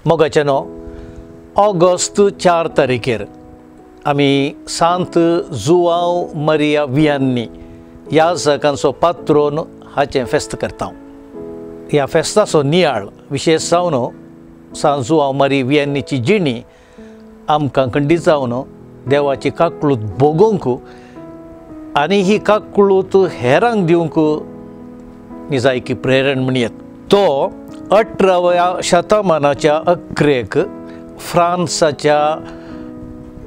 मोगाचेनो August 4 तारीखेर आमी सांत जुआंव मरिया वियान्नी याजकांचो पात्रोन हाचें फेस्त करता। ह्या फेस्ताचो नियाळ विशेश जावन सांत जुआंव मरिया वियान्नीची जिणी आमकां खंडीत जावन देवाची काकूळट भोगूंक आनी ही काकूळट हेरांक दिवंक निजायकी प्रेरण म्हणयत। तो 18व्या शतमानाच्या अखेरेक फ्रांसाच्या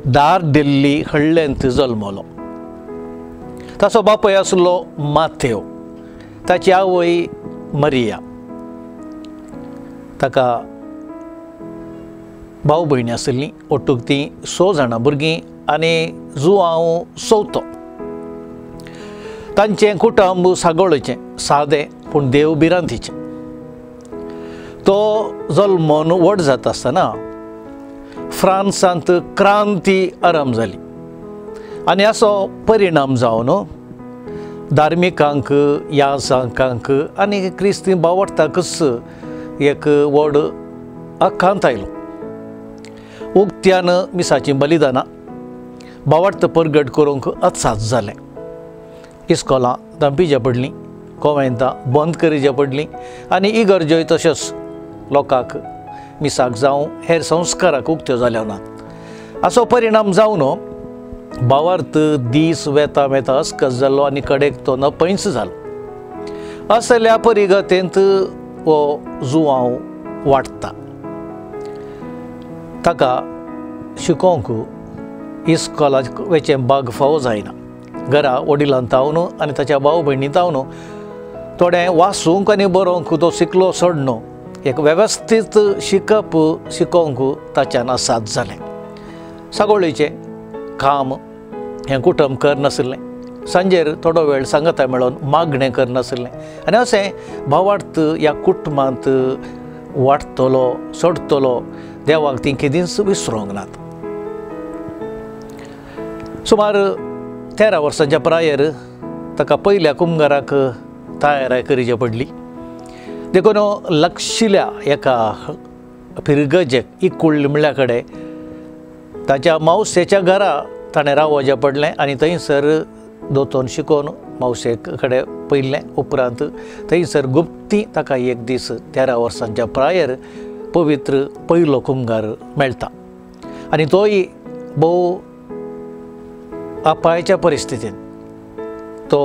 दार्डेल्ली हळ्ळेंत जल्मलो। ताचो बापूय आसलो माथेव, ताची आवय मरिया, ताका भाव भयणी आसलीं, ओटूक तीं 6 जाणां भुरगीं आनी जुआंव चवथो। तांचें कुटुंब सागोळेचें, सादें पूण देवबिरांतीचें। तो जल्मोन व्हड जाता आसतना फ्रांसांत क्रांती आरंभ जाली आनी हाचो परिणाम जावन धार्मिकांक, याजकांक आनी क्रिस्ती भावार्थाकच एक व्हड आखांत आयलो। उक्त्यान मिसाचीं बलिदानां, भावार्थ परगट करूंक अत्साद जालें। इस्कॉलां धांपिचीं पडलीं, कॉवेंतां बंद करचीं पडलीं आनी इगर्ज्योय तश्योच लोकांक मिसाक जावं हेर संस्काराक उक्त्यो जाल्यो नात। हाचो परिणाम जावन भावार्थ दीस वेता वेता अस्कस जालो आनी कडेक तो नपैंच जालो। असल्या परिगतेंत हो जुआंव वाडटा। ताका शिकोवंक इस्कॉलाक वचें भाग फावो जायना। घरा वडिलां तावन आनी ताच्या भाव भयणी तावन थोडें वाचूंक आनी बरोवंक तो शिकलो सोडनो एक वेवस्थीत शिकोवंक ताच्यान असाद जालें। सागोळेचें काम हें कुटुंब करनासलें, सांजेर थोडो वेळ सांगाता मेळोन मागणें करनासलें आनी अशें भावार्थ ह्या कुटुंबांत वाडटलो सडटलो देवाक ती केदींच विसरूंक नात। सुमार 13 वर्सांच्या प्रायर ताका पयल्या कुंभाराक तयाराय करची पडली। देखून लक्षिल्या एका फिरगजेक इकुळ्ळे म्हळ्या कडेन ताच्या मावशेच्या घरा ताणें रावचें पडलें आनी थंयसर दोतोन शिकोवन मावशे कडेन पयलें। उपरांत थंयसर गुप्ती ताका एक दीस 13 वर्सांच्या प्रायर पवित्र पयलो कुंभार मेळटा आनी तोय भोव अपायाच्या परिस्थितींत तो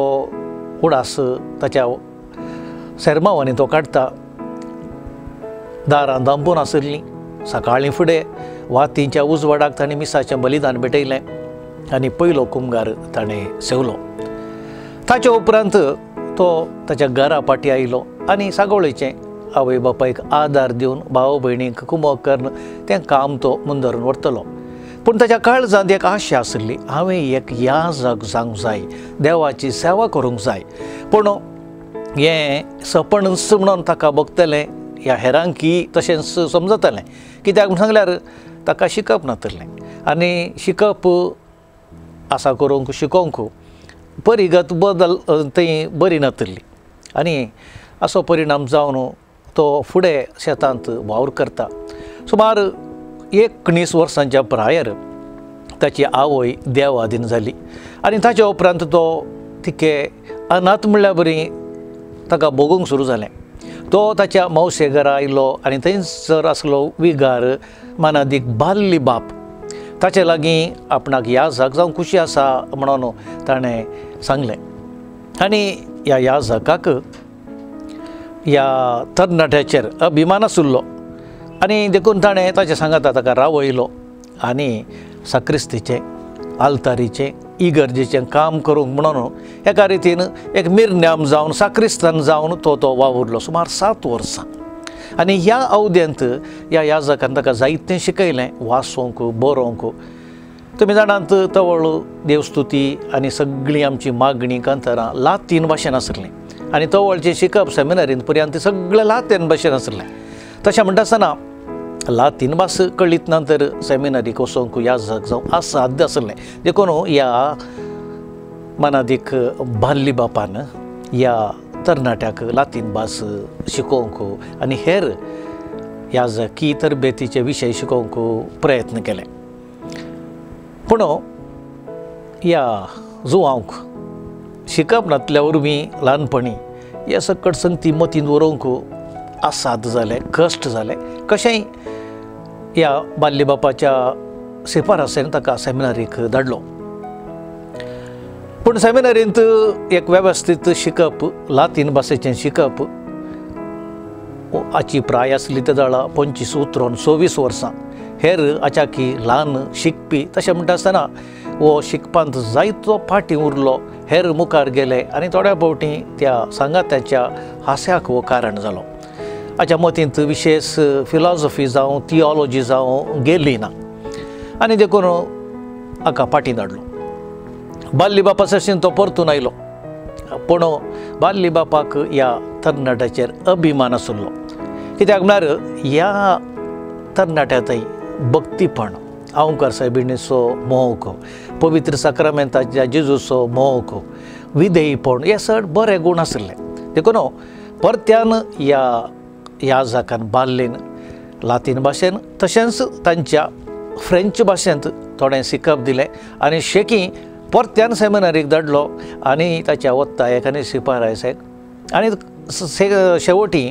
उडास ताच्या सेरमावांनी तो काडटा। दारां धांपून आसलीं, सकाळीं फुडें वातींच्या उजवाडाक ताणें मिसाचें बलिदान भेटयलें आनी पयलो कुंभार ताणें सेवलो। ताच्या उपरांत तो ताच्या घरा फाटीं आयलो आनी सागोळेचें आवय बापायक आदार दिवन भाव भयणीक कुमोग करून तें काम तो मुंदरून व्हरतलो। पूण ताच्या काळजांत एक आशा आसली, हांवें एक याजक जावंक जाय, देवाची सेवा करूंक जाय। पूण हें सपनच म्हणून ताका बगतलें, ह्या हेरांकी तशेंच समजतलें, कित्याक म्हूण सांगल्यार ताका शिकप नातलें आनी शिकप आसा करूंक शिकोवंक परिगत बदल थंय बरी नातली आनी असो परिणाम जावन तो फुडें शेतांत वावर करता। सुमार 19 वर्सांच्या प्रायर ताची आवय देवाधीन जाली आनी ताच्या उपरांत तो तिके अनाथ म्हणल्यार बरी ताका भोगूंक सुरू जालें। तो ताच्या मावशे घरा आयलो आनी थंयसर आसलो विगार मानादीक बाल्ली बाप ताचे लागीं आपणाक याजक जावं खुशी आसा म्हणून ताणें सांगलें आनी ह्या याजकाक ह्या तरणाट्याचेर अभिमान आसुल्लो आनी देखून ताणें ताचे सांगाता ताका रावयलो आनी साक्रिस्तीचें, आल्तारीचें, इगर्जेचें काम करूंक म्हणून एका रितीन एक मिरण्याम जावन साक्रिस्तान जावन तो वावुरलो सुमार 7 वर्सां। आनी ह्या अवद्यांत ह्या याजकान ताका जायतें शिकयलें, वाचूंक बरोवंक। तुमी जाणात तवळ देवस्तुती आनी सगळीं आमची मागणी कांतारां लातीन भाशेन आसलीं आनी तवळचें शिकप सेमिनारींत पर्यंत सगळें लातीन भाशेन आसलें। तशें म्हणटा आसतना लातीन भास कळीत नंतर सेमिनारीक वचोंक याजक जावं असाध्य आसलें। देखून ह्या मानादीक बाल्ली बापान ह्या तरणाट्याक लातीन भास शिकोवंक आनी हेर याजकी तरबेतीचे विशय शिकोवंक प्रयत्न केले. पूण ह्या जुवांक शिकप नासल्या वरवीं ल्हानपणी ह्या सकट संगती मतींत व्हरूंक आसाद जाले, कश्ट जाले. कशेंय ह्या बाल्ली बापाच्या शिफारसेन ताका सेमिनारीक धाडलो. पूण सेमिनारींत एक वेवस्थीत शिकप, लातीन भाशेचें शिकप हाची प्राय आसली ते जाळा 25 उतरोन 26 वर्सां. हेर आचाकी ल्हान शिकपी तशें म्हणटा आसतना हो शिकपांत जायतो फाटीं उरलो, हेर मुखार गेले आनी थोड्या फावटी त्या सांगात्याच्या हास्याक हो कारण जालो. हाच्या मतींत विशेष फिलॉसॉफी जावं थियोलॉजी जावं गेली ना आनी देखून हाका फाटीं धाडलो. बाल्ली बापा सशीन तो परतून आयलो. पूण बाल्ली बापाक ह्या तरणाट्याचेर अभिमान आसलो. कित्याक म्हळ्यार ह्या तरणाट्यातय भक्तीपण, ओंकार सायबिणीचो मोग, पवित्र साक्रामेंताच्या जेजूचो मोग, विधेयपण हे सड बरे गूण आसले. देखून परत्यान ह्या याजकान बाल्लीन लातीन भाशेन तशेंच तांच्या फ्रेंच भाशेंत थोडें शिकप दिलें आनी शेकी परत्यान सेमिनारीक धाडलो आनी ताच्या वत्तायेक आनी शिफारसेक आनी शेवटी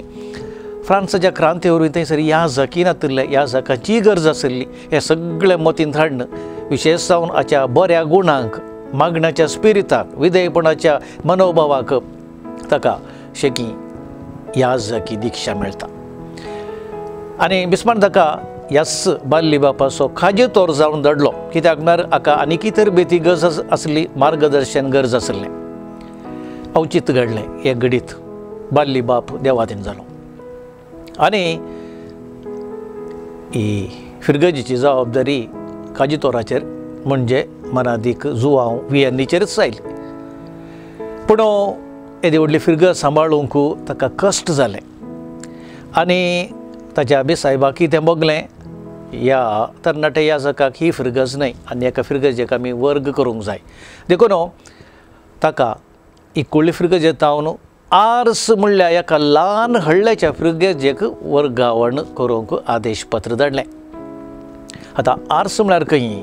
फ्रांसाच्या क्रांती वरवीं थंयसर याजकी नातिल्ले, याजकाची गरज आसली हें सगळें मतींत हाडन विशेश जावन हाच्या बऱ्या गुणांक, मागण्याच्या स्पिरिताक, विधेयपणाच्या मनोभावाक ताका शेकी याजकी दिक्षा मेळटा. आनी बिस्मान ताका ह्याच बाल्ली बापाचो खाजे तोर जावन धाडलो. कित्याक म्हळ्यार हाका आनीकी तरबेती गरज आसली, मार्गदर्शन गरज आसलें. औचित्य घडलें हे घडीत बाल्ली बाप देवाधीन जालो आनी ही फिरगजीची जबाबदारी खाजे तोराचेर म्हणजे मनादीक जुवांव वियेन्नीचेरच आयली. पूण येदी व्हडली फिरगत सांबाळूंक ताका कश्ट जाले आनी ताच्या बेसायबाकी तें बगलें ह्या तरणाट्या याजकाक ही फिरगज न्हय आनी एका फिरगजेक आमी वर्ग करूंक जाय. देखून ताका ही कुडली फिरगज येतावन आर्स म्हणल्यार एका ल्हान हळ्ळेच्या फिरगजेक वर्गावण करूंक आदेश पत्र धाडलें. आतां आर्स म्हळ्यार खंय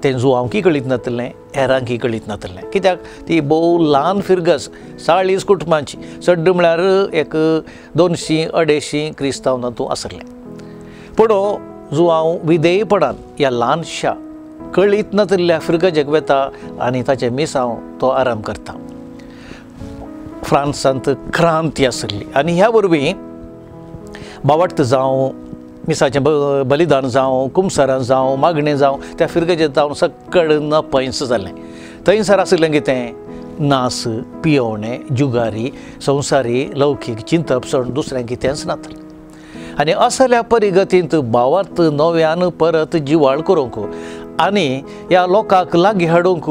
तें जुवांवकी कळीत नासलें, हेरांकी कळीत नासलें. कित्याक ती भोव ल्हान फिरगज 40 कुटुंबांची, चड म्हळ्यार एक 200-250 क्रिस्तांव तातूंत आसले. पूण जुवांव विधेयपणान ह्या ल्हानशा कळीत नासलेल्या फिरगजेक वेता आनी ताचे मिसांव तो आराम करता. फ्रांसांत क्रांती आसली आनी ह्या वरवीं बावट जावं, मिसाचें बलिदान जावं, कुमसारां जावं, मागणें जावं त्या फिरगजेक जावन सकड नपयस जालें. थंयसर आसलें कितें? नास, पियोवणें, जुगारी, संवसारी लौकीक चिंतप सोडून दुसरें कितेंच नासलें. आनी असल्या परिगतींत भावार्थ नव्यान परत जिवाळ करूंक आनी ह्या लोकांक लागीं हाडूंक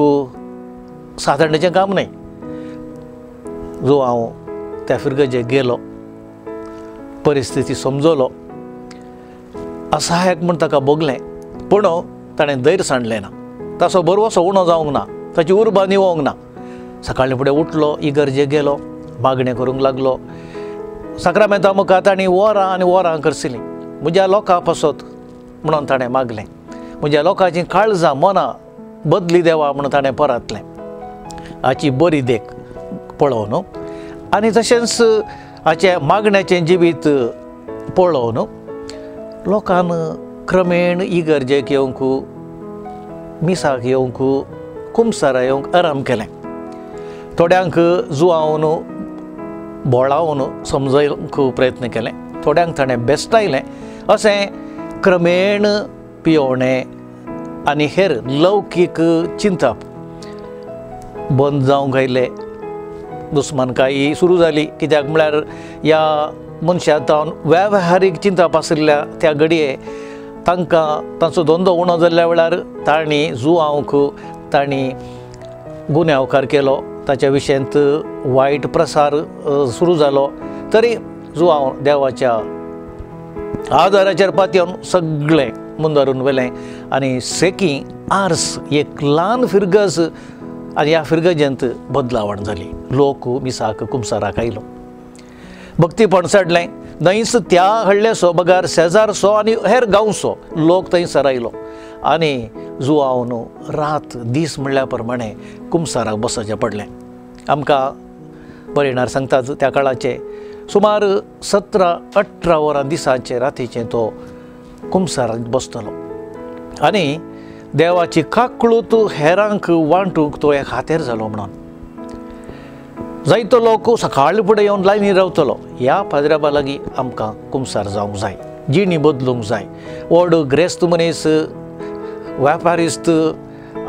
सादारणचें काम न्हय. जो हांव त्या फिरगजेक गेलो, परिस्थिती समजलो, असहायक म्हूण ताका बगलें, पूण ताणें धैर्य सांडलें ना. ताचो बरवसो उणो जावंक ना, ताची उर्बा निवोंक ना. सकाळीं फुडें उठलो, इगर्जेक गेलो, मागणें करूंक लागलो. साक्रामेंतां मुखार ताणीं वरां आनी वरां करतलीं. म्हज्या लोकां पासत म्हणून ताणें मागलें. म्हज्या लोकांचीं काळजां मनां बदली देवा म्हणून ताणें परतलें. हाची बरी देख पळोवन आनी तशेंच हाचें मागण्याचें जिवीत पळोवन लोकान क्रमेण इगर्जेक येवंक, मिसाक येवंक, कुमसारा येवंक आराम केलें. थोड्यांक जुवावन बोळावन समजोवंक प्रयत्न केलें, थोड्यांक ताणें बेस्तायलें. अशें क्रमेण पियोवणें आनी हेर लौकीक चिंतप बंद जावंक आयलें. दुस्मानकायी सुरू जाली. कित्याक म्हळ्यार ह्या मनशां वेवहारीक चिंतप आशिल्ल्या त्या घडये तांकां तांचो धंदो उणो जाल्ल्या वेळार तांणी जुवांवक तांणी गुन्यांवकार केलो. ताच्या विशयांत वायट प्रसार सुरू जालो. तरी जुवांव देवाच्या आदाराचेर पातयेवन सगळें मुंदारून व्हेलें आनी सेकी आर्स एक ल्हान फिरगज आनी ह्या फिरगजेंत बदलावण जाली. लोक मिसाक कुमसाराक आयलो. भक्तीपण चडलें. न्हंयस त्या हडलेसो बगार शेजारसो आनी हेर गांवचो लोक थंयसर आयलो आनी जुआंव न्हू रात दीस म्हणल्या प्रमाणे कुमसाराक बसचें पडलें. आमकां परिणार सांगतात त्या काळाचे सुमार 17-18 वरां दिसाचे रातीचें तो कुमसाराक बसतलो आनी देवाची काकळूत हेरांक वांटूंक तो एक हातेर जालो म्हणून. जायतो लोक सकाळी फुडें येवन लायनी रावतलो. ह्या पाद्र्याबा लागीं आमकां कुमसार जावंक जाय, जिणी बदलूंक जाय. व्हड ग्रेस्त मनीस, व्यापारिस्त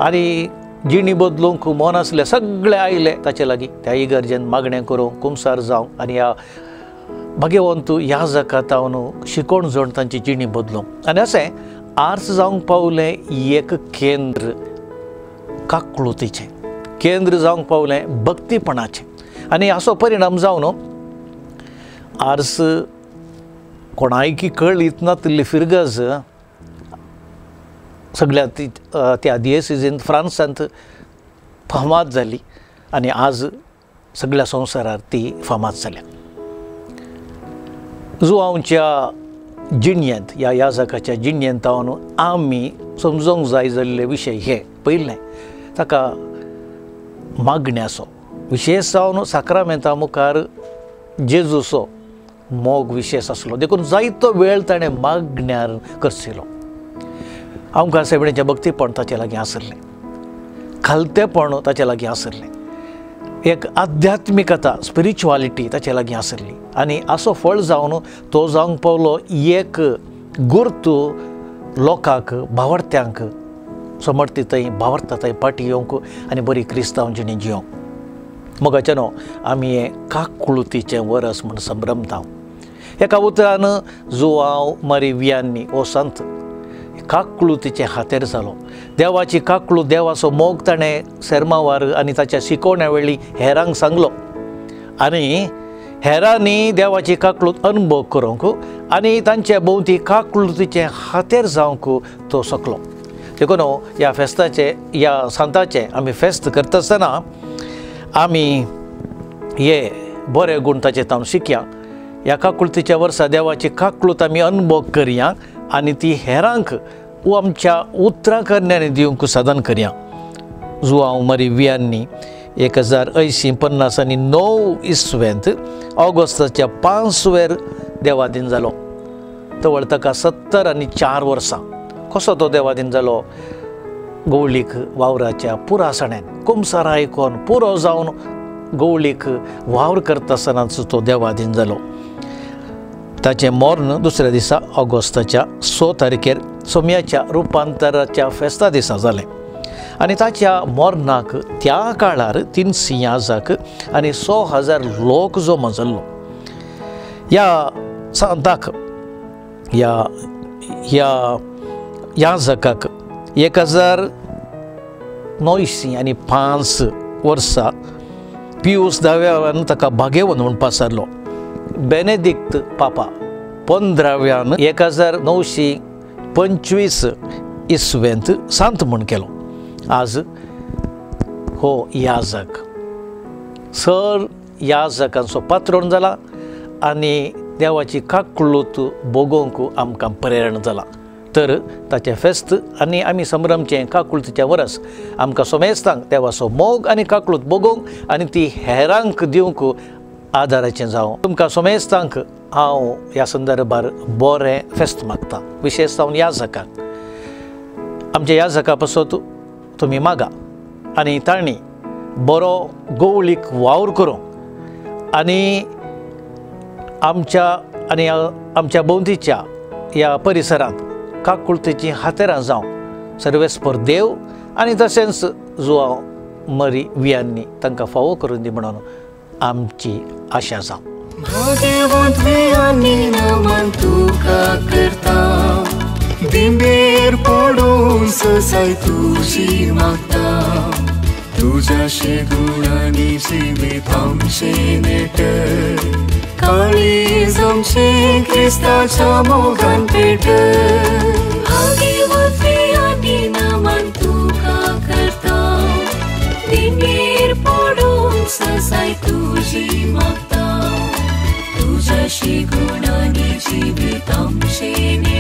आनी जिणी बदलूंक मन आसले सगळे आयले ताचे लागीं त्या इगर्जेन मागणें करूंक कुमसार जावंक आनी ह्या भाग्यवंत ह्या जगात हांव शिकोण जोड तांची जिणी बदलूंक. आनी अशें आर्स जावंक पावलें एक केंद्र काकळुतीचें, केंद्र जावंक पावलें भक्तीपणाचें. आनी असो परिणाम जावन आर्स कोणायकी कळीत नातली फिरगज सगळ्या त्या दियेसीजींत फ्रांसांत फामाद जाली आनी आज सगळ्या संवसारांत ती फामाद जाल्या. जुआंवच्या जिणयेंत ह्या याजकाच्या जिणयेंत आमी समजूंक जाय जाल्ले विशय हे पयलें ताका मागण्याचो विशेश जावन साक्रामेंता मुखार जेजूचो मोग विशेश आसलो. देखून जायतो वेळ ताणें मागण्यार करचिलो. आमकां सेवणेचें भक्तीपण ताचे लागीं आसलें, खालतेपण ताचे लागीं आसलें, एक आध्यात्मिकता स्पिरिच्युअलिटी ताचे लागीं आसली आनी असो फळ जावन तो जावंक पावलो एक गुर्त लोकांक भावार्थ्यांक समर्थितय भावार्थांतय पाटी येवंक आनी बरी क्रिस्तांव जिणी जियोंक. मोगाच्यानो आमी हें काकळुतीचें वरस म्हूण संभ्रमता. एका उतरान जुआंव मारी वियान्नी हो संत काकळुतीचे हातेर जालो. देवाची काकळूत देवाचो मोग ताणें सेर्मावार आनी ताच्या शिकोवण्या वेळी हेरांक सांगलो आनी हेरांनी देवाची काकळूत अनुभव करूंक आनी तांचे भोंवती काकळुतीचे हातेर जावंक तो शकलो. देखून ह्या फेस्ताचे ह्या सांताचे आमी फेस्त करता आसतना आमी हे बरे गूण ताचे तावन शिकया. ह्या काकळुतीच्या वर्सा देवाची काकळूत आमी अनुभव करया आनी ती हेरांक आमच्या उतराकरण्यानी दिवंक साधन करया. जुआंव मारी वियान्नी 1850 इसवेंत ऑगस्टाच्या 5वेर देवादीन जालो. तवळ ताका 74 वर्सां. कसो तो देवादीन जालो? गवळीक वावराच्या पुरासण्यान कुमसार आयकोन पुरो जावन गवळीक वावर करता आसतनाच तो देवादीन जालो. ताचें मरण दुसऱ्या दिसा ऑगस्टाच्या 6 तारखेर सोम्याच्या रुपांतराच्या फेस्ता दिसा जालें आनी ताच्या मरणाक त्या काळार 300 याजक आनी 100,000 लोक जमा जाल्लो. ह्या सांताक ह्या याजकाक 1905 वर्सा पियूस 10व्यान ताका भाग्यवन म्हूण पासारलो. बेनेडिक्ट पापा 15व्यान 1925 इसवेंत सांत म्हूण केलो. आज हो याजक सर याजकांचो पात्रोण जाला आनी देवाची काकळूत भोगोवंक आमकां प्रेरण जाला. तर ताचें फेस्त आनी आमी संभ्रमचें काकळुतीचें वरस आमकां सोमेस्तांक देवाचो मोग आनी काकळूत भोगोवंक आनी ती हेरांक दिवंक आदाराचें जावं. तुमकां सोमेस्तांक हांव ह्या संदर्भार बरें फेस्त मागतां. विशेश जावन याजकांक आमच्या याजका पासत तुमी मागा आनी तांणी बरो गवळीक वावर करूंक आनी आमच्या भोंवतीच्या ह्या परिसरांत काकळुतीची हातेरां जावं सर्वेस्पर देव आनी तशेंच जुआंव मारी वियान्नी तांकां फावो करून दी म्हणून आमची आशा जावं. भाग्यवंत वियान्नी नमन तुका करता, दिंबेर पडून ससाय तुजी मागता. तुझ्याशी गुणांनी जिवीत आमचे नेटर, काळीज आमचे क्रिस्ताच्या मोगान पेटर. भाग्यवंत वियान्नी नमन तुका करता, दिंबेर पडून ससाय तुजी मागता. तुझ्याशी गुणांनी जिवितं शेने